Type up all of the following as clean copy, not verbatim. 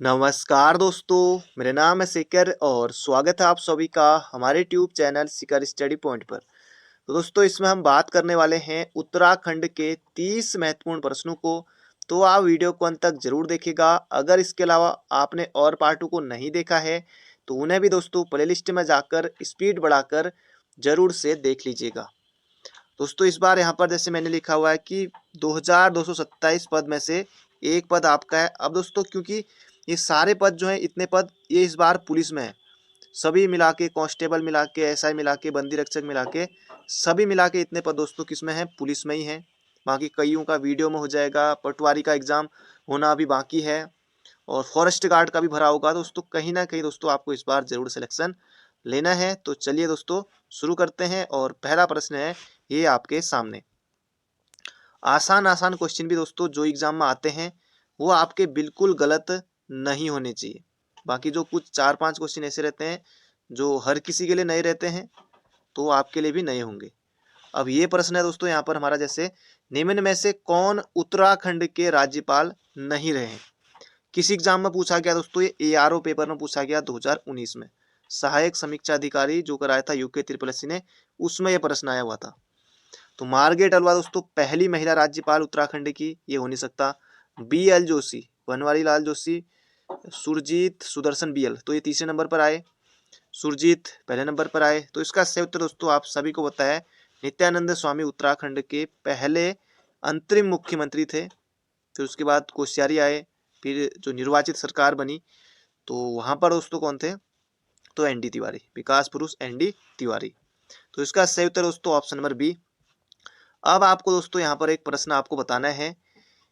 नमस्कार दोस्तों, मेरा नाम है शिखर और स्वागत है आप सभी का हमारे ट्यूब चैनल शिखर स्टडी पॉइंट पर। तो दोस्तों इसमें हम बात करने वाले हैं उत्तराखंड के 30 महत्वपूर्ण प्रश्नों को। तो आप वीडियो को अंत तक जरूर देखिएगा। अगर इसके अलावा आपने और पार्टों को नहीं देखा है तो उन्हें भी दोस्तों प्लेलिस्ट में जाकर स्पीड बढ़ाकर जरूर से देख लीजिएगा। दोस्तों इस बार यहाँ पर जैसे मैंने लिखा हुआ है कि 2227 पद में से एक पद आपका है। अब दोस्तों क्योंकि ये सारे पद जो हैं इतने पद ये इस बार पुलिस में है, सभी मिला के कांस्टेबल मिला के एसआई मिला के बंदी रक्षक मिला के सभी मिला के इतने पद दोस्तों किस में है, पुलिस में ही है। बाकी कईयों का वीडियो में हो जाएगा, पटवारी का एग्जाम होना अभी बाकी है और फॉरेस्ट गार्ड का भी भरा होगा। दोस्तों कहीं ना कहीं दोस्तों आपको इस बार जरूर सिलेक्शन लेना है। तो चलिए दोस्तों शुरू करते हैं और पहला प्रश्न है ये आपके सामने। आसान आसान क्वेश्चन भी दोस्तों जो एग्जाम में आते हैं वो आपके बिल्कुल गलत नहीं होने चाहिए। बाकी जो कुछ 4-5 क्वेश्चन ऐसे रहते हैं जो हर किसी के लिए नए रहते हैं तो आपके लिए भी नए होंगे। अब ये प्रश्न है दोस्तों यहाँ पर हमारा, जैसे निम्न में से कौन उत्तराखंड के राज्यपाल नहीं रहे। किसी एग्जाम में पूछा गया दोस्तों, ये एआरओ पेपर में पूछा गया 2019 में, सहायक समीक्षा अधिकारी जो कराया था यूके त्रिपल ने, उसमें यह प्रश्न आया हुआ था। तो मार्गरेट अल्वा दोस्तों पहली महिला राज्यपाल उत्तराखंड की, ये हो नहीं सकता। BL जोशी, बनवारी लाल जोशी, सुरजीत सुदर्शन BL, तो ये तीसरे नंबर पर आए। सुरजीत पहले नंबर पर आए। तो इसका सही उत्तर दोस्तों आप सभी को पता है, नित्यानंद स्वामी उत्तराखंड के पहले अंतरिम मुख्यमंत्री थे। फिर उसके बाद कोश्यारी आए, फिर जो निर्वाचित सरकार बनी तो वहां पर दोस्तों कौन थे, तो ND तिवारी, विकास पुरुष ND तिवारी। तो इसका सही उत्तर दोस्तों ऑप्शन नंबर बी। अब आपको दोस्तों यहाँ पर एक प्रश्न आपको बताना है।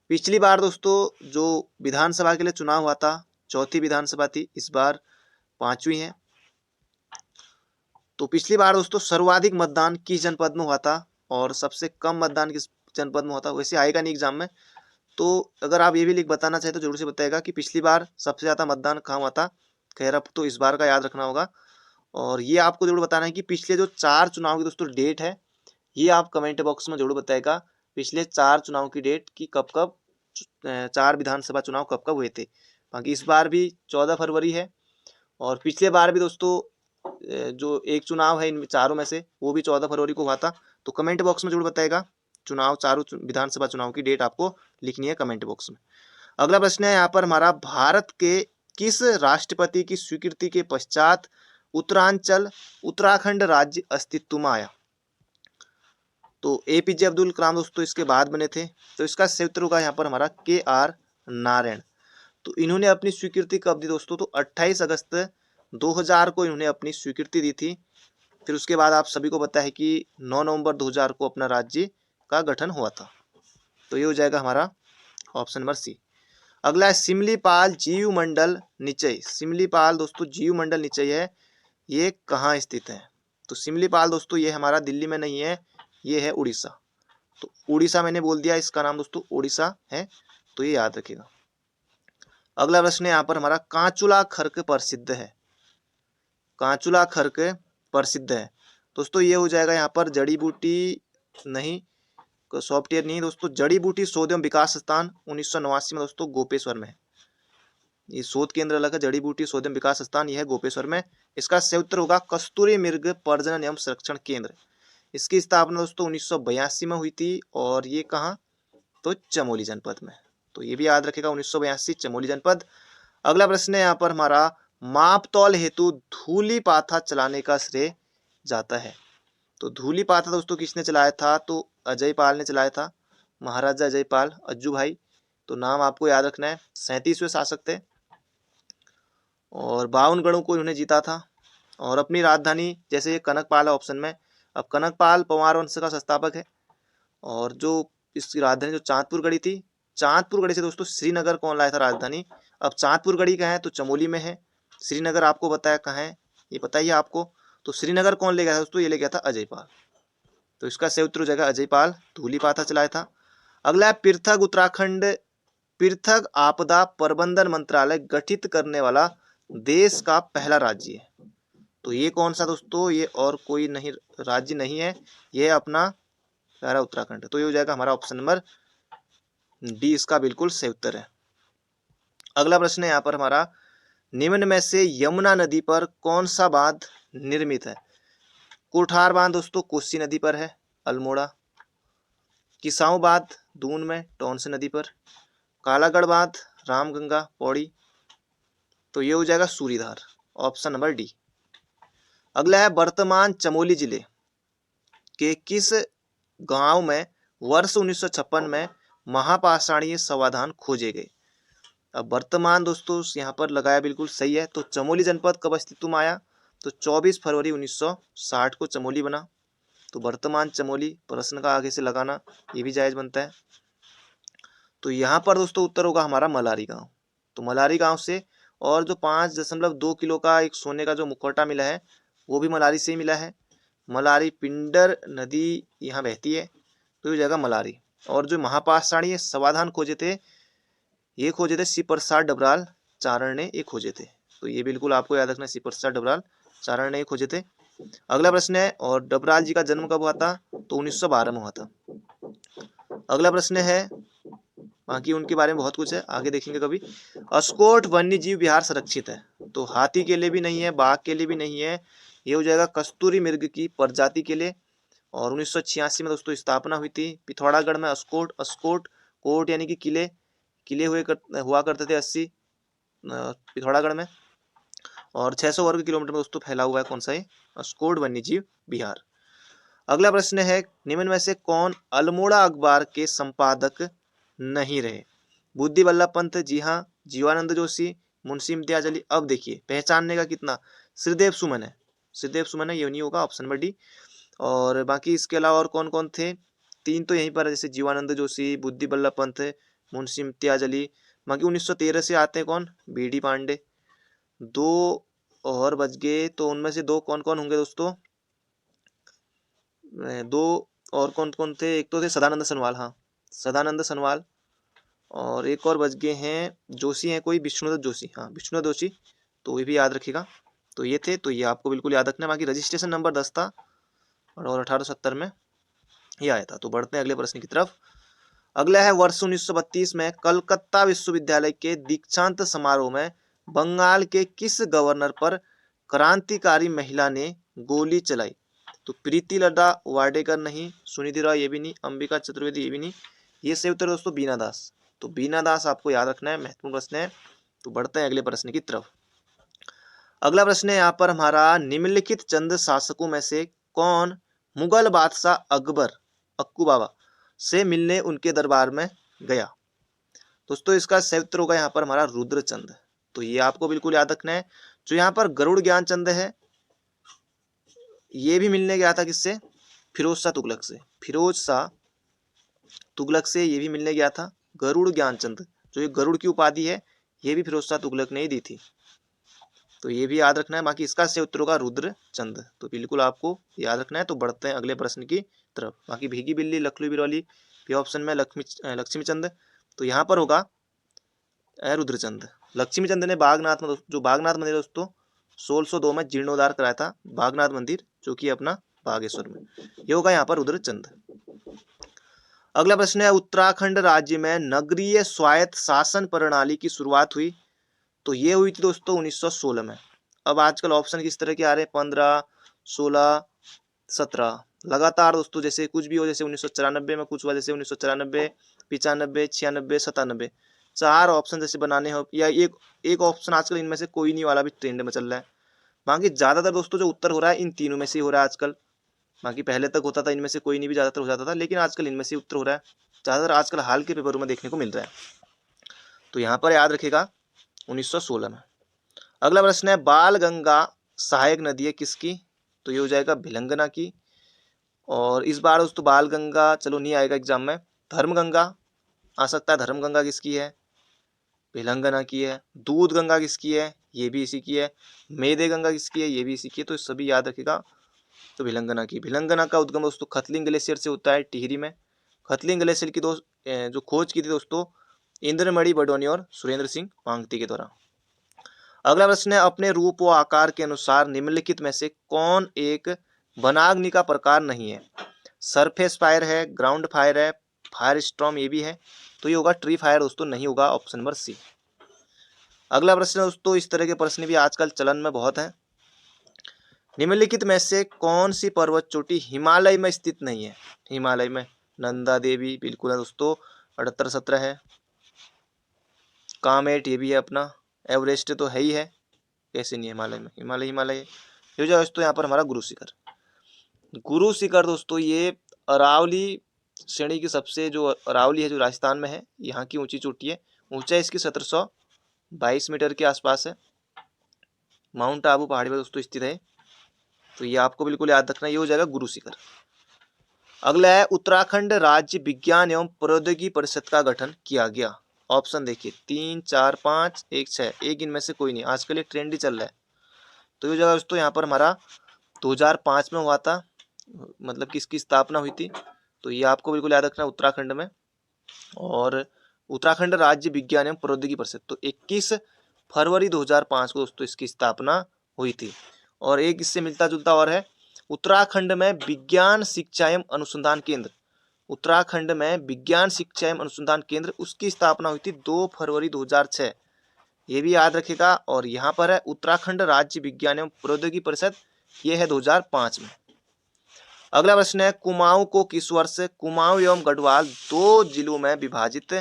पिछली बार दोस्तों जो विधानसभा के लिए चुनाव हुआ था, चौथी विधानसभा थी, इस बार पांचवी है। तो पिछली बार दोस्तों सर्वाधिक मतदान किस जनपद में हुआ था और सबसे कम मतदान किस जनपद में हुआ था। वैसे आएगा नहीं एग्जाम में, तो अगर आप ये भी लिख बताना चाहे तो जरूर से बताएगा कि पिछली बार सबसे ज्यादा मतदान कहाँ हुआ था। खैर अब तो इस बार का याद रखना होगा। और ये आपको जरूर बताना है कि पिछले जो 4 चुनाव की दोस्तों डेट है ये आप कमेंट बॉक्स में जरूर बताएगा। पिछले 4 चुनाव की डेट कि कब कब 4 विधानसभा चुनाव कब कब हुए थे। बाकी इस बार भी 14 फरवरी है और पिछले बार भी दोस्तों जो एक चुनाव है इन चारों में से वो भी 14 फरवरी को हुआ था। तो कमेंट बॉक्स में जरूर बताएगा। चुनाव चारों विधानसभा चुनाव की डेट आपको लिखनी है कमेंट बॉक्स में। अगला प्रश्न है यहाँ पर हमारा, भारत के किस राष्ट्रपति की स्वीकृति के पश्चात उत्तरांचल उत्तराखंड राज्य अस्तित्व में आया। तो APJ अब्दुल कलाम दोस्तों इसके बाद बने थे। तो इसका सही उत्तर होगा यहाँ पर हमारा KR नारायण। तो इन्होंने अपनी स्वीकृति कब दी दोस्तों, तो 28 अगस्त 2000 को इन्होंने अपनी स्वीकृति दी थी। फिर उसके बाद आप सभी को पता है कि 9 नवंबर 2000 को अपना राज्य का गठन हुआ था। तो ये हो जाएगा हमारा ऑप्शन नंबर सी। अगला है सिमलीपाल जीव मंडल निचय। सिमलीपाल दोस्तों जीव मंडल निचय है, ये कहाँ स्थित है। तो सिमलीपाल दोस्तों ये हमारा दिल्ली में नहीं है, ये है उड़ीसा। तो उड़ीसा मैंने बोल दिया, इसका नाम दोस्तों उड़ीसा है, तो ये याद रखिएगा। अगला प्रश्न है यहाँ पर हमारा, कांचुला खर्क प्रसिद्ध है। कांचुला खर्क प्रसिद्ध है दोस्तों, ये हो जाएगा यहाँ पर जड़ी बूटी नहीं, सॉफ्टवेयर नहीं दोस्तों, जड़ी बूटी शोध एवं विकास संस्थान 1989 में दोस्तों गोपेश्वर में है। ये शोध केंद्र अलग है, जड़ी बूटी शोध एवं विकास संस्थान, यह है गोपेश्वर में। इसका सही उत्तर होगा कस्तूरी मृग प्रजनन एवं संरक्षण केंद्र। इसकी स्थापना दोस्तों 1982 में हुई थी और ये कहाँ, तो चमोली जनपद में। तो ये भी याद रखेगा 1982 चमोली जनपद। अगला प्रश्न है यहाँ पर हमारा, मापतौल हेतु धूली पाथा चलाने का श्रेय जाता है। तो धूली पाथा दोस्तों किसने चलाया था, तो अजय पाल ने चलाया था, महाराजा अजय पाल, अज्जू भाई। तो नाम आपको याद रखना है, 37वें शासक थे और 52 गढ़ों को इन्होंने जीता था। और अपनी राजधानी, जैसे ये कनकपाल है ऑप्शन में, अब कनकपाल पंवार वंश का संस्थापक है। और जो इसकी राजधानी जो चांदपुर गढ़ी थी, चांदपुर गढ़ी से दोस्तों श्रीनगर कौन लाया था राजधानी। अब चांदपुर गढ़ी कहाँ है, तो चमोली में है। श्रीनगर आपको बताया कहाँ है, ये बताइए आपको। तो श्रीनगर कौन ले गया था दोस्तों, ये ले गया था अजय पाल। तो इसका सही उत्तर हो जाएगा अजय पाल, धूली पाथा चलाया था। अगला है पृथक उत्तराखंड, पृथक आपदा प्रबंधन मंत्रालय गठित करने वाला देश का पहला राज्य है। तो ये कौन सा दोस्तों, ये और कोई नहीं राज्य नहीं है, ये अपना प्यारा उत्तराखंड। तो ये हो जाएगा हमारा ऑप्शन नंबर डी, इसका बिल्कुल सही उत्तर है। अगला प्रश्न है यहाँ पर हमारा, निम्न में से यमुना नदी पर कौन सा बांध निर्मित है? कुठार बांध दोस्तों कोसी नदी पर है, अल्मोड़ा। किसाऊ बांध दून में टोंस नदी पर। कालागढ़ बांध रामगंगा पौड़ी। तो ये हो जाएगा सूरीधार, ऑप्शन नंबर डी। अगला है, वर्तमान चमोली जिले के किस गांव में वर्ष 1956 में महापाषाणीय समाधान खोजे गए? अब वर्तमान दोस्तों यहाँ पर लगाया बिल्कुल सही है। तो चमोली जनपद कब अस्तित्व में आया? तो 24 फरवरी 1960 को चमोली बना। तो वर्तमान चमोली प्रश्न का आगे से लगाना ये भी जायज बनता है। तो यहाँ पर दोस्तों उत्तर होगा हमारा मलारी गांव। तो मलारी गांव से, और जो 5.2 किलो का एक सोने का जो मुखौटा मिला है वो भी मलारी से ही मिला है। मलारी पिंडर नदी यहाँ बहती है, तो ये हो जाएगा मलारी। और जो महापाषाणीय समाधान खोजे थे, ये खोजे थे श्री प्रसाद डबराल चारण ने ये खोजे थे। तो ये बिल्कुल आपको याद रखना, श्री प्रसाद डबराल चारण ने ये खोजे थे। अगला प्रश्न है, और डबराल जी का जन्म कब हुआ था? तो 1912 में हुआ था। अगला प्रश्न है, बाकी उनके बारे में बहुत कुछ है, आगे देखेंगे कभी। अस्कोट वन्य जीव विहार संरक्षित है, तो हाथी के लिए भी नहीं है, बाघ के लिए भी नहीं है, ये हो जाएगा कस्तूरी मृग की प्रजाति के लिए। और 1986 में दोस्तों स्थापना हुई थी पिथौरागढ़ में। अस्कोट कोट यानी कि किले हुआ करते थे 80 पिथौरागढ़ में। और 600 वर्ग किलोमीटर में दोस्तों फैला हुआ है कौन सा ये? अस्कोट वन्य जीव विहार। अगला प्रश्न है, निम्न में से कौन अल्मोड़ा अखबार के संपादक नहीं रहे? बुद्धि वल्लभ पंत, जी हाँ। जीवानंद जोशी, मुंशी इम्तियाज अली। अब देखिए पहचानने का कितना, श्रीदेव सुमन है, श्रीदेव सुमन है, ये नहीं होगा, ऑप्शन नंबर डी। और बाकी इसके अलावा और कौन कौन थे? 3 तो यहीं पर है, जैसे जीवानंद जोशी, बुद्धि वल्लभ पंत, मुंशी इम्तियाज अली। बाकी 1913 से आते हैं कौन? बीडी पांडे। 2 और बच गए, तो उनमें से 2 कौन कौन होंगे दोस्तों? 2 और कौन कौन थे? एक तो थे सदानंद सनवाल, हाँ सदानंद सनवाल। और एक और बच गए हैं, जोशी हैं कोई, विष्णुदत्त जोशी, हाँ विष्णुदत्त जोशी। तो ये भी याद रखिएगा। तो ये थे, तो ये आपको बिल्कुल याद रखना है। बाकी रजिस्ट्रेशन नंबर 10 था और 1870 में ये आया था। तो बढ़ते हैं अगले प्रश्न की तरफ। अगला है, वर्ष 1932 में कलकत्ता विश्वविद्यालय के दीक्षांत समारोह में बंगाल के किस गवर्नर पर क्रांतिकारी महिला ने गोली चलाई? तो प्रीति लड्डा वाडेकर नहीं, सुनिधि रॉय ये भी नहीं, अंबिका चतुर्वेदी ये भी नहीं, ये सही उत्तर दोस्तों बीना दास। तो बीना दास आपको याद रखना है, महत्वपूर्ण प्रश्न है। तो बढ़ते हैं अगले प्रश्न की तरफ। अगला प्रश्न है यहाँ पर हमारा, निम्नलिखित चंद शासकों में से कौन मुगल बादशाह अकबर अक्कू बाबा से मिलने उनके दरबार में गया? दोस्तों इसका सही उत्तर होगा यहाँ पर हमारा रुद्रचंद। तो ये आपको बिल्कुल याद रखना है। जो यहाँ पर गरुड़ ज्ञानचंद है, ये भी मिलने गया था किससे? फिरोज शाह तुगलक से। फिरोज शाह तुगलक से ये भी मिलने गया था। गरुड़ ज्ञानचंद, जो ये गरुड़ की उपाधि है, ये भी फिरोज शाह तुगलक ने ही दी थी। तो ये भी याद रखना है। बाकी इसका सही उत्तर होगा रुद्रचंद। तो बिल्कुल आपको याद रखना है। तो बढ़ते हैं अगले प्रश्न की तरफ। बाकी भीगी बिल्ली, लखलू बिरौली, ये ऑप्शन में लक्ष्मीचंद। तो यहाँ पर होगा रुद्रचंद। लक्ष्मीचंद ने बागनाथ में, जो बागनाथ मंदिर दोस्तों 1602 में जीर्णोद्धार कराया था, बागनाथ मंदिर जो कि अपना बागेश्वर में, ये होगा यहाँ पर रुद्रचंद। अगला प्रश्न है, उत्तराखंड राज्य में नगरीय स्वायत्त शासन प्रणाली की शुरुआत हुई? तो ये हुई थी दोस्तों 1916 में। अब आजकल ऑप्शन किस तरह के आ रहे हैं? 15, 16, 17 लगातार दोस्तों, जैसे कुछ भी हो, जैसे 1994 में कुछ हुआ, जैसे 1994, 95, 96, 97, 4 ऑप्शन जैसे बनाने हो, या एक ऑप्शन आजकल इनमें से कोई नहीं वाला भी ट्रेंड में चल रहा है। बाकी ज्यादातर दोस्तों जो उत्तर हो रहा है इन तीनों में से हो रहा है आजकल। बाकी पहले तक होता था इनमें से कोई नहीं भी ज्यादातर हो जाता था, लेकिन आजकल इनमें से उत्तर हो रहा है ज्यादातर, आजकल हाल के पेपरों में देखने को मिल रहा है। तो यहाँ पर याद रखेगा 1916 में। अगला प्रश्न है, बाल गंगा सहायक नदी है किसकी? तो ये हो जाएगा भिलंगना की। और इस बार दोस्तों बाल गंगा चलो नहीं आएगा एग्जाम में, धर्म गंगा आ सकता है। धर्म गंगा किसकी है? भिलंगना की है। दूध गंगा किसकी है? ये भी इसी की है। मेदे गंगा किसकी है? ये भी इसी की है। तो सभी याद रखेगा। तो भिलंगना की। भिलंगना का उद्गम दोस्तों खतलिंग ग्लेशियर से होता है, टिहरी में। खतलिंग ग्लेशियर की जो खोज की थी दोस्तों इंद्रमणि बडोनी और सुरेंद्र सिंह पांगती के द्वारा। अगला प्रश्न है, अपने रूप व आकार के अनुसार निम्नलिखित में से कौन एक वनाग्नि का प्रकार नहीं है? सरफेस फायर है, ग्राउंड फायर है, फायर स्टॉर्म ये भी है। तो ये होगा ट्री फायर दोस्तों, नहीं होगा, ऑप्शन नंबर सी। अगला प्रश्न दोस्तों, इस तरह के प्रश्न भी आजकल चलन में बहुत हैं। निम्नलिखित में से कौन सी पर्वत चोटी हिमालय में स्थित नहीं है? हिमालय में नंदा देवी बिल्कुल है दोस्तों, 78-17 है। कामेट ये भी है अपना। एवरेस्ट तो है ही है, कैसे नहीं हिमालय में? हिमालय हिमालय है। ये जो दोस्तों यहाँ पर हमारा गुरु शिखर, गुरु शिखर दोस्तों ये अरावली श्रेणी की सबसे, जो अरावली है जो राजस्थान में है, यहाँ की ऊंची चोटी है। ऊंचाई इसकी 1722 मीटर के आसपास है। माउंट आबू पहाड़ी पर दोस्तों स्थित है। तो ये आपको बिल्कुल याद रखना, ये हो जाएगा गुरु शिखर। अगला है, उत्तराखंड राज्य विज्ञान एवं प्रौद्योगिकी परिषद का गठन किया गया। ऑप्शन देखिए 3, 4, 5, 1, 6। एक इनमें से कोई नहीं, आजकल ये ट्रेंड ही चल रहा है। तो ये जगह दोस्तों यहाँ पर हमारा 2005 में हुआ था, मतलब किसकी स्थापना हुई थी, तो ये आपको बिल्कुल याद रखना, उत्तराखंड में। और उत्तराखंड राज्य विज्ञान एवं प्रौद्योगिकी परिषद, तो 21 फरवरी 2005 को दोस्तों इसकी स्थापना हुई थी। और एक इससे मिलता जुलता और है, उत्तराखंड में विज्ञान शिक्षा एवं अनुसंधान केंद्र, उत्तराखंड में विज्ञान शिक्षा एवं अनुसंधान केंद्र, उसकी स्थापना हुई थी 2 फरवरी 2006। ये भी याद रखेगा। और यहाँ पर है उत्तराखंड राज्य विज्ञान एवं प्रौद्योगिकी परिषद, ये है 2005 में। अगला प्रश्न है, कुमाऊं को किस वर्ष कुमाऊं एवं गढ़वाल 2 जिलों में विभाजित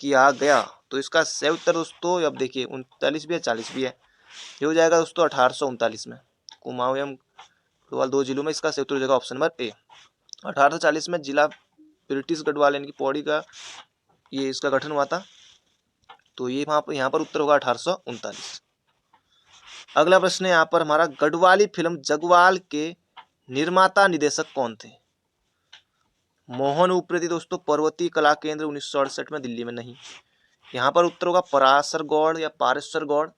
किया गया? तो इसका सही उत्तर दोस्तों, अब देखिए 39 भी है 40 भी है, ये हो जाएगा दोस्तों 1839 में। कुमाऊं एवं गढ़वाल 2 जिलों में, इसका सही उत्तर हो जाएगा ऑप्शन नंबर ए। 1840 में जिला ब्रिटिश गढ़वाल यानी कि पौड़ी का ये इसका गठन हुआ था। तो ये यहाँ पर उत्तर होगा 1839। अगला प्रश्न है यहाँ पर हमारा, गढ़वाली फिल्म जगवाल के निर्माता निर्देशक कौन थे? मोहन उप्रेती दोस्तों, पर्वतीय कला केंद्र 1968 में दिल्ली में नहीं। यहाँ पर उत्तर होगा पराशर गौड़ या पारेश्वर गौड़।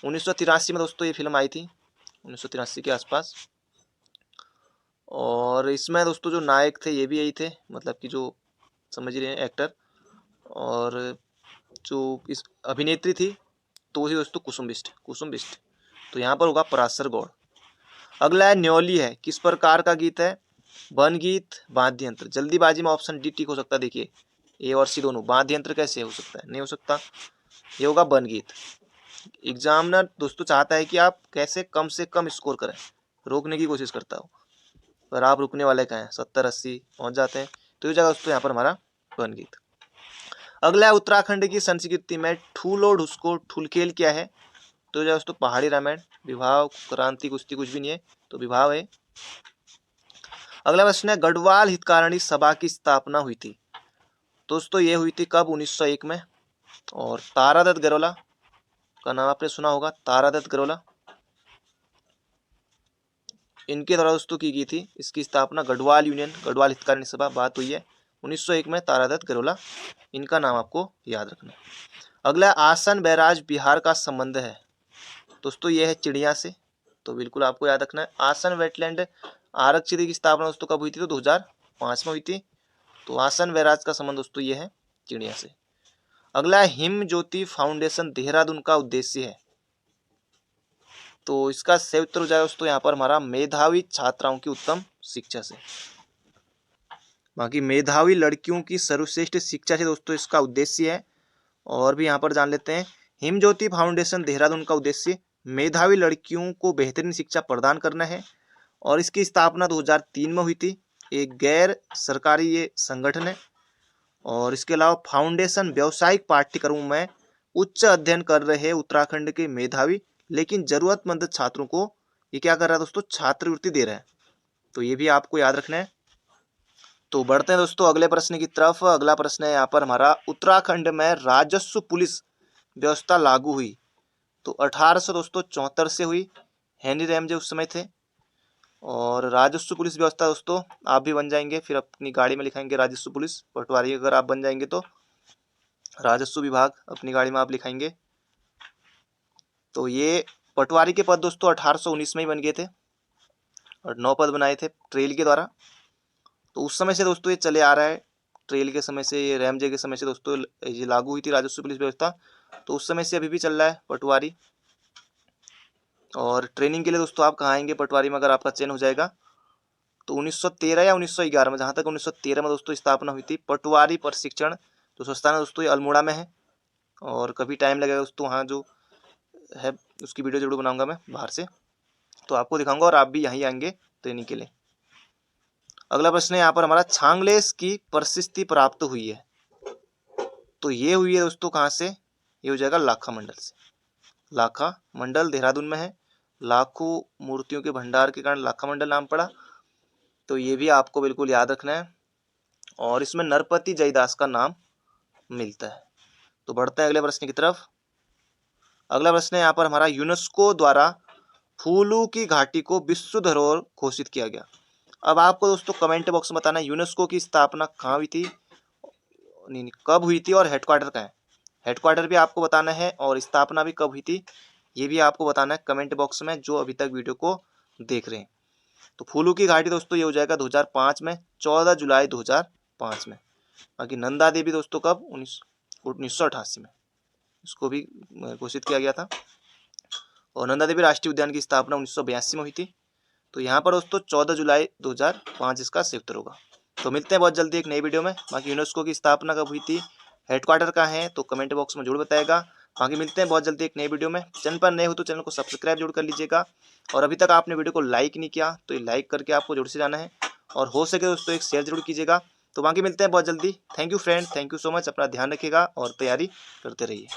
1983 में दोस्तों ये फिल्म आई थी, 1983 के आसपास। और इसमें दोस्तों जो नायक थे ये भी यही थे, मतलब कि जो समझ रहे हैं एक्टर, और जो इस अभिनेत्री थी तो वही दोस्तों कुसुम बिष्ट। तो यहाँ पर होगा पराशर गौड़। अगला है, न्योली है किस प्रकार का गीत है? वन गीत, वाद्य यंत्र। जल्दीबाजी में ऑप्शन डी टिक हो सकता है, देखिए ए और सी दोनों। वाद्य यंत्र कैसे हो सकता है? नहीं हो सकता, ये होगा वन गीत। एग्जामिनर दोस्तों चाहता है कि आप कैसे कम से कम स्कोर करें, रोकने की कोशिश करता हो, पर आप रुकने वाले कहाँ हैं, 70-80 पहुंच जाते हैं। तो ये जगह दोस्तों यहाँ पर हमारा वन गीत। अगला है, उत्तराखंड की संस्कृति में ठूलो ढुसको ठुलखेल क्या है? तो जो दोस्तों पहाड़ी रामायण, विवाह, क्रांति, कुश्ती कुछ भी नहीं है, तो विवाह है। अगला प्रश्न है, गढ़वाल हितकारिणी सभा की स्थापना हुई थी? दोस्तों ये हुई थी कब? 1901 में। और तारादत्त गरोला का नाम आपने सुना होगा, तारादत्त गरोला, इनके द्वारा दोस्तों की गई थी इसकी स्थापना। गढ़वाल यूनियन, गढ़वाल हितकारिणी सभा बात हुई है 1901 में, तारादत्त गरोला, इनका नाम आपको याद रखना है। अगला, आसन बैराज बिहार का संबंध है? दोस्तों ये है चिड़िया से, तो बिल्कुल आपको याद रखना है। आसन वेटलैंड आरक्षित की स्थापना दोस्तों कब हुई थी? तो 2005 में हुई थी। तो आसन बैराज का संबंध दोस्तों ये है चिड़िया से। अगला, हिम ज्योति फाउंडेशन देहरादून का उद्देश्य है? तो इसका सही उत्तर हो जाएगा दोस्तों यहाँ पर हमारा मेधावी छात्राओं की उत्तम शिक्षा से। बाकी मेधावी लड़कियों की सर्वश्रेष्ठ शिक्षा से दोस्तों इसका उद्देश्य है। और भी यहाँ पर जान लेते हैं, हिम ज्योति फाउंडेशन देहरादून का उद्देश्य मेधावी लड़कियों को बेहतरीन शिक्षा प्रदान करना है। और इसकी स्थापना 2003 में हुई थी। एक गैर सरकारी ये संगठन है। और इसके अलावा फाउंडेशन व्यावसायिक पाठ्यक्रमों में उच्च अध्ययन कर रहे उत्तराखंड के मेधावी लेकिन जरूरतमंद छात्रों को ये क्या कर रहा है दोस्तों? छात्रवृत्ति दे रहा है। तो ये भी आपको याद रखना है। तो बढ़ते हैं दोस्तों अगले प्रश्न की तरफ। अगला प्रश्न है यहाँ पर हमारा, उत्तराखंड में राजस्व पुलिस व्यवस्था लागू हुई? तो 1874 से हुई। हेनरी रैमजे उस समय थे। और राजस्व पुलिस व्यवस्था दोस्तों आप भी बन जाएंगे, फिर अपनी गाड़ी में लिखाएंगे राजस्व पुलिस। पटवारी अगर आप बन जाएंगे तो राजस्व विभाग अपनी गाड़ी में आप लिखाएंगे। तो ये पटवारी के पद दोस्तों 1819 में ही बन गए थे और 9 पद बनाए थे ट्रेल के द्वारा। तो उस समय से दोस्तों ये चले आ रहा है, ट्रेल के समय से, ये रैमजे के समय से दोस्तों ये लागू हुई थी राजस्व पुलिस व्यवस्था। तो उस समय से अभी भी चल रहा है पटवारी। और ट्रेनिंग के लिए दोस्तों आप कहाँ आएंगे पटवारी में अगर आपका चयन हो जाएगा? तो 1913 या 1911 में, जहाँ तक 1913 में दोस्तों स्थापना हुई थी पटवारी प्रशिक्षण जो संस्थान है दोस्तों, ये अल्मोड़ा में है। और कभी टाइम लगेगा दोस्तों वहाँ जो है उसकी वीडियो जरूर बनाऊंगा मैं बाहर से, तो आपको दिखाऊंगा और आप भी यहीं आएंगे ट्रेनिंग के लिए। अगला प्रश्न है यहाँ पर हमारा, छांगलेस की प्रशस्ति प्राप्त हुई है, तो ये हुई है दोस्तों कहाँ से, ये हो जाएगा लाखा मंडल से। लाखा मंडल देहरादून में है, लाखों मूर्तियों के भंडार के कारण लाखा मंडल नाम पड़ा, तो ये भी आपको बिल्कुल याद रखना है। और इसमें नरपति जयदास का नाम मिलता है। तो बढ़ते हैं अगले प्रश्न की तरफ। अगला प्रश्न है यहाँ पर हमारा, यूनेस्को द्वारा फूलू की घाटी को विश्व धरोहर घोषित किया गया। अब आपको दोस्तों कमेंट बॉक्स में बताना है यूनेस्को की स्थापना कहाँ हुई थी, नहीं कब हुई थी, और हेडक्वार्टर कहाँ है। हेडक्वार्टर भी आपको बताना है और स्थापना भी कब हुई थी ये भी आपको बताना है कमेंट बॉक्स में, जो अभी तक वीडियो को देख रहे हैं। तो फूलू की घाटी दोस्तों ये हो जाएगा 2005 में, 14 जुलाई 2005 में। बाकी नंदा देवी दोस्तों कब, 1988 में इसको भी घोषित किया गया था। और नंदा देवी राष्ट्रीय उद्यान की स्थापना 1982 में हुई थी। तो यहाँ पर दोस्तों 14 जुलाई 2005 इसका सही उत्तर होगा। तो मिलते हैं बहुत जल्दी एक नई वीडियो में। बाकी यूनेस्को की स्थापना कब हुई थी, हेडक्वार्टर कहाँ है, तो कमेंट बॉक्स में जरूर बताएगा। बाकी मिलते हैं बहुत जल्दी एक नई वीडियो में। चैनल पर नए हो तो चैनल को सब्सक्राइब जरूर कर लीजिएगा, और अभी तक आपने वीडियो को लाइक नहीं किया तो ये लाइक करके आपको जरूर से जाना है, और हो सके दोस्तों एक शेयर जरूर कीजिएगा। तो बाकी मिलते हैं बहुत जल्दी। Thank you friend, thank you so much. अपना ध्यान रखिएगा और तैयारी करते रहिए।